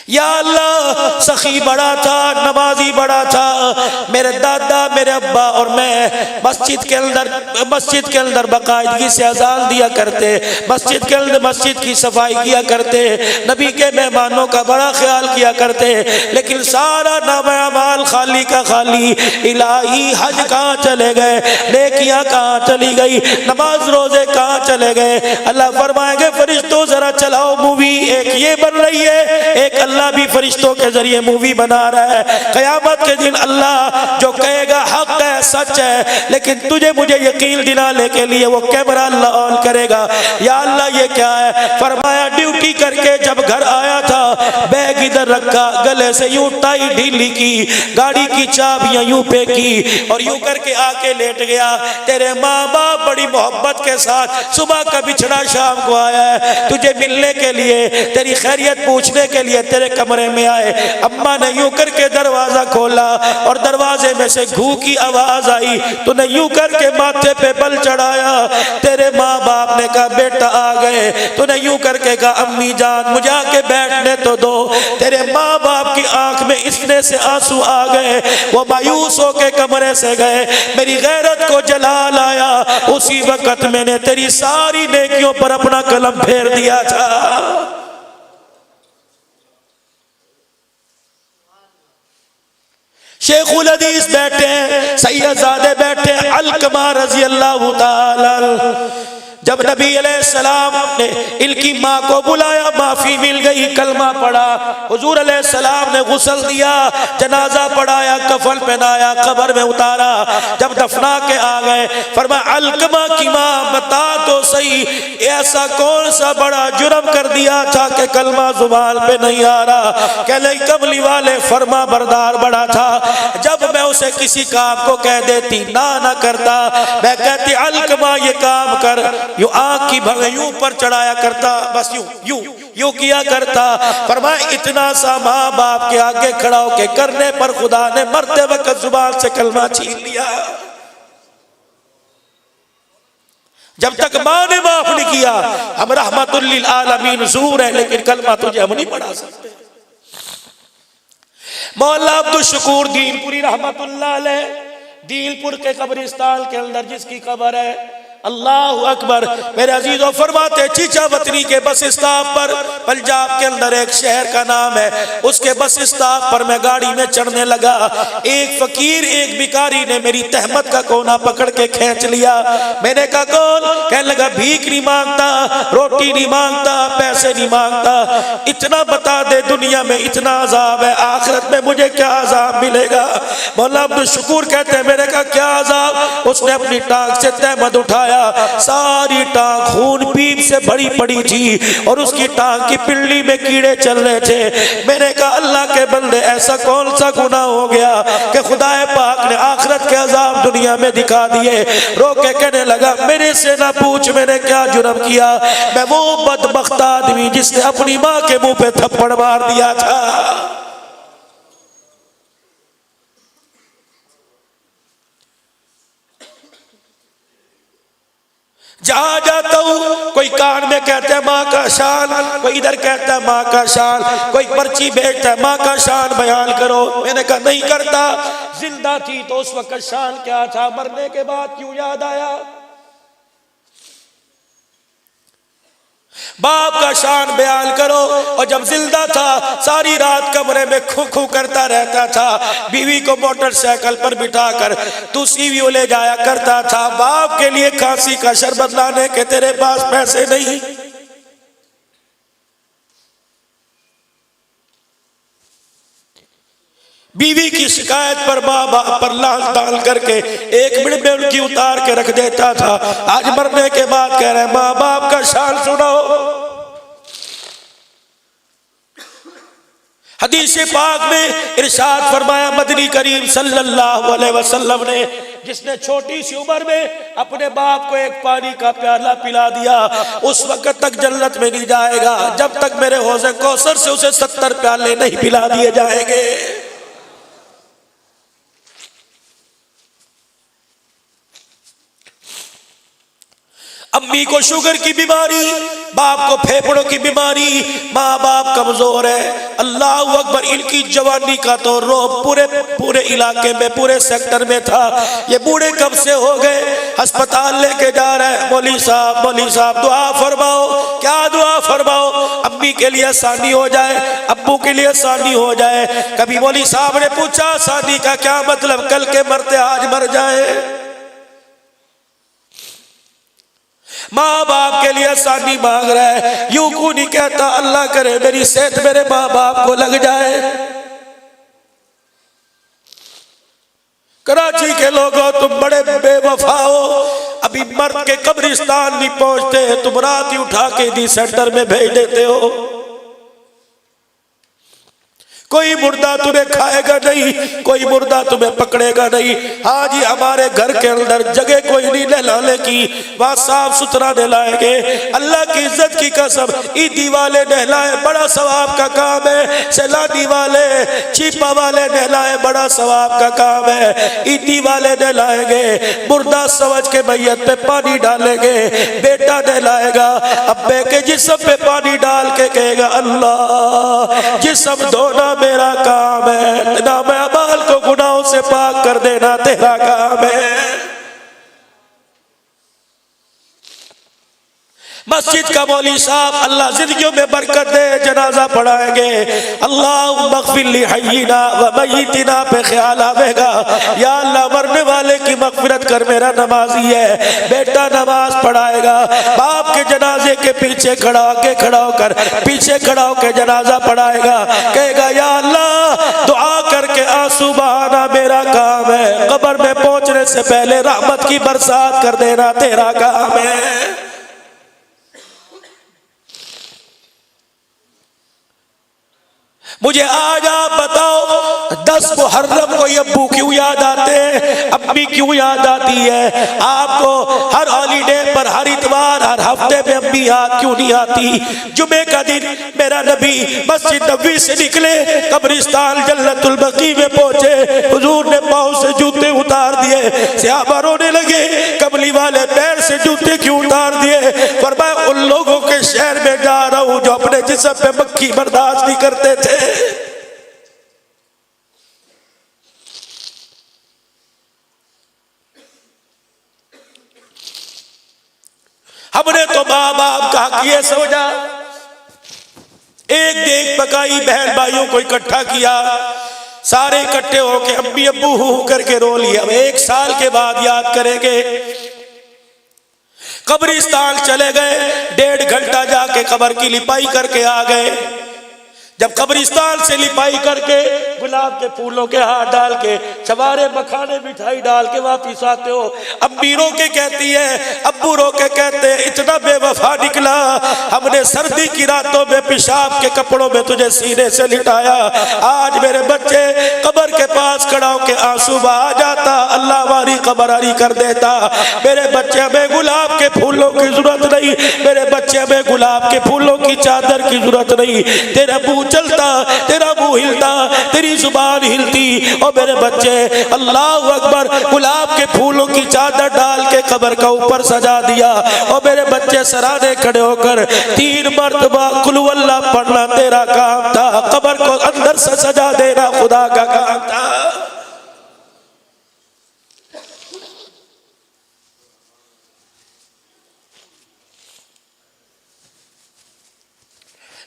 या अल्लाह, सखी बड़ा था, नमाजी बड़ा था, मेरे दादा, मेरे अब्बा और मैं मस्जिद के अंदर बाकायदगी से अजान दिया करते, मस्जिद के अंदर मस्जिद की सफाई किया करते, नबी के मेहमानों का बड़ा ख्याल किया करते, लेकिन सारा नामाल खाली का खाली। इलाही, हज कहाँ चले गए, नेकियां कहाँ चली गई, नमाज रोजे कहाँ चले गए। अल्लाह फरमाएंगे फरिश्तों जरा चलाओ मूवी, एक ये बन रही है, एक अल्लाह भी फरिश्तों के जरिए मूवी बना रहा है। क़यामत के दिन अल्लाह जो कहेगा हक है, सच है, लेकिन तुझे मुझे यकीन दिलाने के लिए वो कैमरा अल्लाह ऑन करेगा। या अल्लाह ये क्या है? फरमाया ड्यूटी करके जब घर आया था, बैग इधर रखा, गले से यूं टाई ढीली की, गाड़ी की चाबियां यूं फेंकी और यूं करके आके लेट गया। तेरे माँ बाप बड़ी मोहब्बत के साथ सुबह का बिछड़ा शाम को आया है तुझे मिलने के लिए, तेरी खैरियत पूछने के लिए तेरे कमरे में आए। अम्मा ने यूं करके दरवाजा खोला और दरवाजे में से घू की आवाज आई, तूने यूं करके माथे पे बल चढ़ाया। तेरे माँ बाप ने कहा बेटा आ गए। तूने यूं करके कहा अम्मी जान मुझे आके बैठने तो दो। तेरे माँ बाप की आंख में इतने से आंसू आ गए, वो मायूस होके कमरे से गए। मेरी गैरत को जलाल आया, उसी वक्त मैंने तेरी सारी नेकियों पर अपना कलम फेर दिया था। शेखुल हदीस बैठे हैं, सैयदजादे बैठे हैं, अलकमा रजी अल्लाह ताला। जब नबी अलैहिस्सलाम ने इनकी माँ को बुलाया, माफी मिल गई, कलमा पढ़ा, हुजूर अलैहिस्सलाम ने गुस्ल दिया, जनाजा पढ़ाया, कफन पहनाया, कब्र में उतारा। जब दफना के आ गए, फरमाया अलकमा की माँ बता तो सही, ऐसा कौन सा बड़ा जुर्म कर दिया था कि कलमा जुबान पे नहीं आ रहा? कहले कमली वाले फरमा बरदार बड़ा था, जब मैं उसे किसी काम को कह देती ना करता, मैं कहती अलकमा ये काम कर, यूं आंख की भंग यूं पर चढ़ाया करता, बस यूं यूं यूं किया करता। फरमाया इतना सा माँ बाप के आगे खड़ा होके करने पर खुदा ने मरते वक्त जुबान से कलमा छीन लिया। जब तक माँ ने माफ नहीं किया, हम रहमतुल लिल आलमीन ज़ूर है, लेकिन कलमा तुझे हम नहीं पढ़ा सकते। मौला अब्दुल शकूर दीनपुरी रहमतुल्लाह अलैह, दीनपुर के कब्रिस्तान के अंदर जिसकी कब्र है, अल्लाह अकबर। मेरे अजीजों फरमाते चीचा वतनी के बस स्टॉप पर, पंजाब के अंदर एक शहर का नाम है, उसके बस स्टॉप पर मैं गाड़ी में चढ़ने लगा। एक फकीर, एक भिखारी ने मेरी तहमत का कोना पकड़ के खींच लिया। मैंने कहा कौन? कहने लगा भीख नहीं मांगता, रोटी नहीं मांगता, पैसे नहीं मांगता, इतना बता दे दुनिया में इतना अजाब है, आखिरत में मुझे क्या अजाब मिलेगा? मौला अब्दुल शकूर कहते हैं मैंने कहा क्या अजाब? उसने अपनी टांग से तहमत उठाया, सारी टांग खून पीप से भरी पड़ी थी और उसकी टांग की पिल्ली में कीड़े चल रहे थे। मैंने कहा अल्लाह के बंदे ऐसा कौन सा गुनाह हो गया कि खुदाए पाक ने आखिरत के अजाब दुनिया में दिखा दिए? रो के कहने लगा मेरे से ना पूछ मैंने क्या जुर्म किया, मैं वो बदबख्त आदमी जिसने अपनी माँ के मुंह पे थप्पड़ मार दिया था। जहां जाता हूं कोई कान में कहता है माँ का शान, कोई इधर कहता है माँ का शान, कोई पर्ची भेजता है माँ का शान बयान करो। मैंने कहा नहीं करता, जिंदा थी तो उस वक्त शान क्या था, मरने के बाद क्यों याद आया? बाप का शान बयान करो। और जब जिंदा था सारी रात कमरे में खू खू करता रहता था, बीवी को मोटरसाइकिल पर बिठाकर दूसरी भी ले जाया करता था। बाप के लिए खांसी का शरबत लाने के तेरे पास पैसे नहीं, बीवी की शिकायत पर माँ बाप पर लाल ताल करके एक मिनट में उनकी उतार के रख देता था। आज मरने के बाद कह रहे माँ बाप का शान सुनो। हदीस पाक में इरशाद फरमाया मदनी करीम सल्लल्लाहु अलैहि वसल्लम ने, जिसने छोटी सी उम्र में अपने बाप को एक पानी का प्याला पिला दिया उस वक्त तक जन्नत में नहीं जाएगा जब तक मेरे हौज़े कौसर से उसे 70 प्याले नहीं पिला दिए जाएंगे। अम्मी को शुगर की बीमारी, बाप को फेफड़ों की बीमारी, माँ बाप कमजोर है। अल्लाह अकबर, इनकी जवानी का तो रोब पूरे इलाके में, पूरे सेक्टर में था। ये बूढ़े कब से हो गए, अस्पताल लेके जा रहे हैं। मौली साहब दुआ फरमाओ। क्या दुआ फरमाओ? अम्मी के लिए आसानी हो जाए, अब्बू के लिए आसानी हो जाए। कभी मौली साहब ने पूछा आसानी का क्या मतलब, कल के मरते आज मर जाए। माँ बाप के लिए आसानी मांग रहा है, यूं क्यों नहीं कहता अल्लाह करे मेरी सेहत मेरे माँ बाप को लग जाए। कराची के लोगों तुम बड़े बेवफा हो, अभी मर्द के कब्रिस्तान नहीं पहुंचते, तुम रात ही उठा के दी सेंटर में भेज देते हो। कोई मुर्दा तुम्हें खाएगा नहीं, कोई मुर्दा तुम्हें पकड़ेगा नहीं। हाँ जी, हमारे घर के अंदर जगह कोई नहीं नहलाने की, वहां साफ सुथरा नहलाएंगे। अल्लाह की इज्जत की कसम, ईदी वाले नहलाए बड़ा सवाब का काम है। सैलानी वाले, चीपा वाले नहलाए बड़ा सवाब का काम है। ईदी वाले नहलाएंगे, मुर्दा समझ के मैयत पे पानी डालेंगे। बेटा नहलाएगा, अब्बे के जिस्म पे पानी डाल के कहेगा अल्लाह जिस्म धोना मेरा काम है, ना मैं अमाल को गुनाहों से पाक कर देना तेरा काम है। मस्जिद का मौली साहब अल्लाह जिंदगियों में बरकत दे, जनाजा पढ़ाएंगे। अल्लाह मग़फ़िर ली हय्यिना व मय्यितिना पे ख्याल आवेगा। या अल्लाह मरने वाले की मग़फ़िरत कर, मेरा नमाजी है। बेटा नमाज पढ़ाएगा, बाप के जनाजे के पीछे खड़ा होकर पीछे खड़ा होकर जनाजा पढ़ाएगा। कहेगा या अल्लाह दुआ करके आंसू बहाना मेरा काम है, कब्र में पहुंचने से पहले रहमत की बरसात कर देना तेरा काम है। मुझे आज आप बताओ 10 मुहर्रम को अब्बू क्यों याद आते हैं, अम्मी क्यों याद आती है? आपको हर हॉलीडे पर, हर इतवार, हर हफ्ते में अम्मी याद क्यों नहीं आती? जुमे का दिन मेरा नबी मस्जिद नबवी से निकले, कब्रिस्तान जन्नतुल बकी में पहुंचे, हुजूर ने पाँव से जूते उतार दिए। सहाबा रोने लगे, कमली वाले पैर से जूते क्यों उतार दिए? फरमाया उन लोगों के शहर में जा रहा हूं जो अपने जिस्म पे मक्खी बर्दाश्त नहीं करते थे। हमने तो माँ बाप का हक ये समझा, एक देख पकाई, बहन भाइयों को इकट्ठा किया, सारे इकट्ठे होके अम्मी अब्बू हू करके रो लिया। अब 1 साल के बाद याद करेंगे। कब्रिस्तान चले गए, 1.5 घंटा जाके कब्र की लिपाई करके आ गए। जब कब्रिस्तान से लिपाई करके गुलाब के फूलों के हाथ डाल के, चवारे मखाने मिठाई डाल के वापिस आते हो, अम्मी रो के कहती है, अब्बू रो के कहते हैं इतना बेवफा निकला, हमने सर्दी की रातों में पेशाब के कपड़ों में तुझे सीने से लिटाया। आज मेरे बच्चे कब्र के पास खड़ा होके आंसू बहा जाता, अल्लाह हमारी कब्र हरी कर देता। मेरे बच्चे हमें गुलाब के फूलों की जरूरत नहीं, मेरे बच्चे हमें गुलाब के फूलों की चादर की जरूरत नहीं। तेरा मुंह चलता, तेरा मुंह हिलता, तेरी जुबान हिलती, और मेरे बच्चे अल्लाह अकबर गुलाब के फूलों की चादर डाल के कब्र का ऊपर सजा दिया। और मेरे बच्चे सराहने खड़े होकर 3 मरतबा कुल हुवल्लाह पढ़ना तेरा काम था, कब्र को अंदर से सजा देना खुदा का काम था।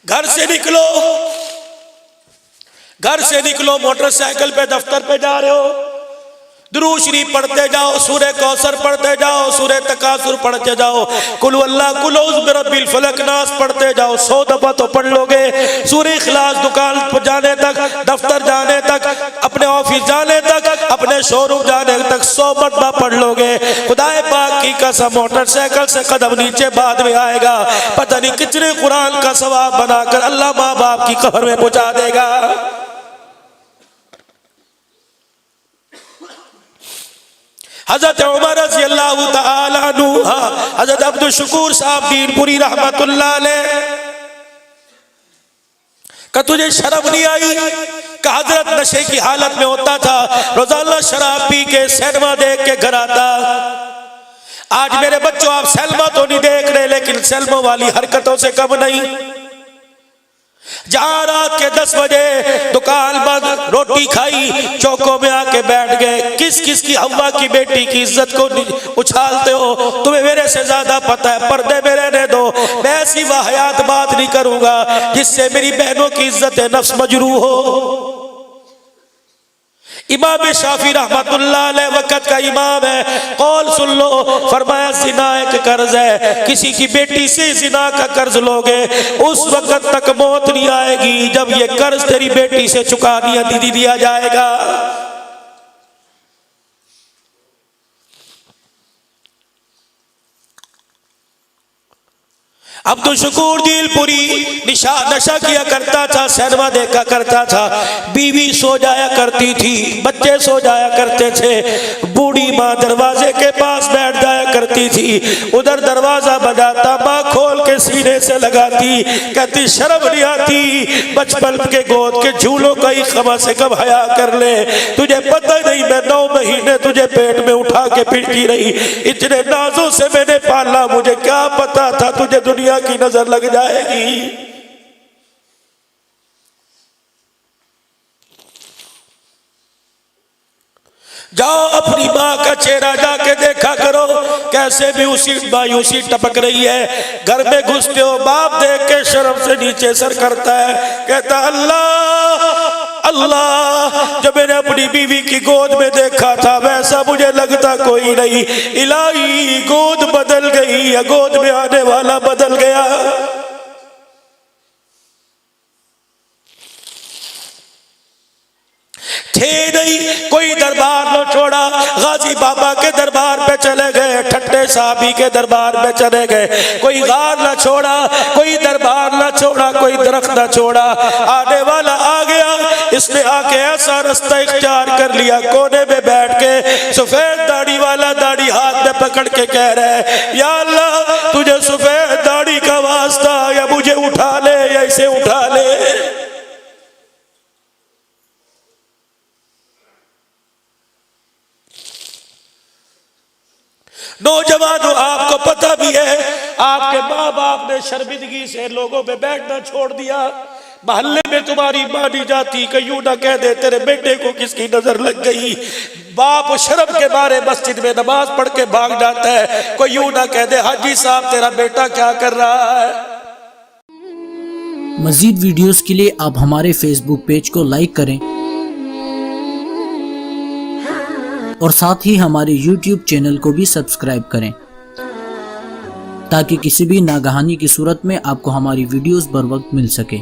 घर से निकलो, मोटरसाइकिल पे दफ्तर पे जा रहे हो, दुरूद शरीफ पढ़ते जाओ, सूरह कौसर पढ़ते जाओ, सूरह तकासुर पढ़ते जाओ, कुल अल्लाह कुल औज़ बिरब्बिल फलक नास पढ़ते जाओ। 100 दफा तो पढ़ लोगे। सूरह इखलास दुकान पर जाने तक, दफ्तर जाने तक, अपने ऑफिस जाने तक, अपने शोरूम जाने तक 100 मरतबा पढ़ लोगे। खुदाए पाक की कसम, मोटरसाइकिल से कदम नीचे बाद में आएगा, पता नहीं कितने कुरान का सवाब बनाकर अल्लाह माँ बाप की कब्र में पहुंचा देगा। हजरत उमर रज़ी अल्लाह तआला अन्हु, हजरत अब्दुल शुकूर साहब दीनपुरी रहमतुल्लाह अलैह का तुझे शर्म नहीं आई? का हजरत नशे की हालत में होता था, रोजाना शराब पी के सिनेमा देख के घर आता, आज मेरे बच्चों, आप सलमा तो नहीं देख रहे, लेकिन सलमा वाली हरकतों से कम नहीं। जहां रात के 10 बजे दुकान बंद, रोटी खाई, चौकों में आके बैठ गए, किस किस की हवा की बेटी की इज्जत को उछालते हो? तुम्हें मेरे से ज्यादा पता है। पर्दे में रहने दो, मैं ऐसी वाहियात बात नहीं करूंगा जिससे मेरी बहनों की इज्जत नफ्स मजरूह हो। इमाम शाफी रहमतुल्लाह अलैह वक़्त का इमाम है, कौल सुन लो, फरमाया जिना एक कर्ज है, किसी की बेटी से जिना का कर्ज लोगे उस वक़्त तक मौत नहीं आएगी जब ये कर्ज तेरी बेटी से चुका दिया जाएगा। अब्दुल शकूर दिलपुरी नशा किया करता था, सिनेमा देखा करता था, बीवी सो जाया करती थी, बच्चे सो जाया करते थे, बूढ़ी माँ दरवाजे के पास बैठ जाया करती थी, उधर दरवाजा बजाता, माँ खोल के सीने से लगाती, कहती शर्म नहीं आती, बचपन के गोद के झूलों का ही कम से कम हया कर ले, तुझे पता नहीं मैं 9 महीने तुझे पेट में उठा के पीटती रही, इतने नाजों से मैंने पाला, मुझे क्या पता था तुझे दुनिया की नजर लग जाएगी। जाओ अपनी माँ का चेहरा जाके देखा करो, कैसे भी उसी मायूसी टपक रही है। घर में घुसते हो, बाप देख के शर्म से नीचे सर करता है, कहता अल्लाह अल्लाह, जब मैंने अपनी बीवी की गोद में देखा था वैसा मुझे लगता कोई नहीं, इलाही गोद बदल गई या गोद में आने वाला बदल गया। थे नहीं कोई दरबार न छोड़ा, गाजी बाबा के दरबार पे चले गए, ठट्टे साहबी के दरबार पे चले गए, कोई गार न छोड़ा, कोई दरबार न छोड़ा, कोई दरख्त न छोड़ा, आने वाला आ गया, इसने आके ऐसा रास्ता इख्तियार कर लिया, कोने में बैठ के सफेद दाढ़ी वाला दाढ़ी हाथ में पकड़ के कह रहा है, या अल्लाह तुझे सफेद दाढ़ी का वास्ता, या मुझे उठा ले या इसे उठा ले। नौजवानों, आपको पता भी है आपके माँ बाप ने शर्मिंदगी से लोगों में बैठना छोड़ दिया, मोहल्ले में तुम्हारी मानी जाती, कहीं ना कह दे तेरे बेटे को किसकी नजर लग गई, बाप शर्म के मारे मस्जिद में नमाज पढ़ के भाग जाता है, कोई यूं ना कह दे हाजी साहब तेरा बेटा क्या कर रहा है। मजीद वीडियोस के लिए आप हमारे फेसबुक पेज को लाइक करें और साथ ही हमारे YouTube चैनल को भी सब्सक्राइब करें ताकि किसी भी नागहानी की सूरत में आपको हमारी वीडियोस बर वक्त मिल सके।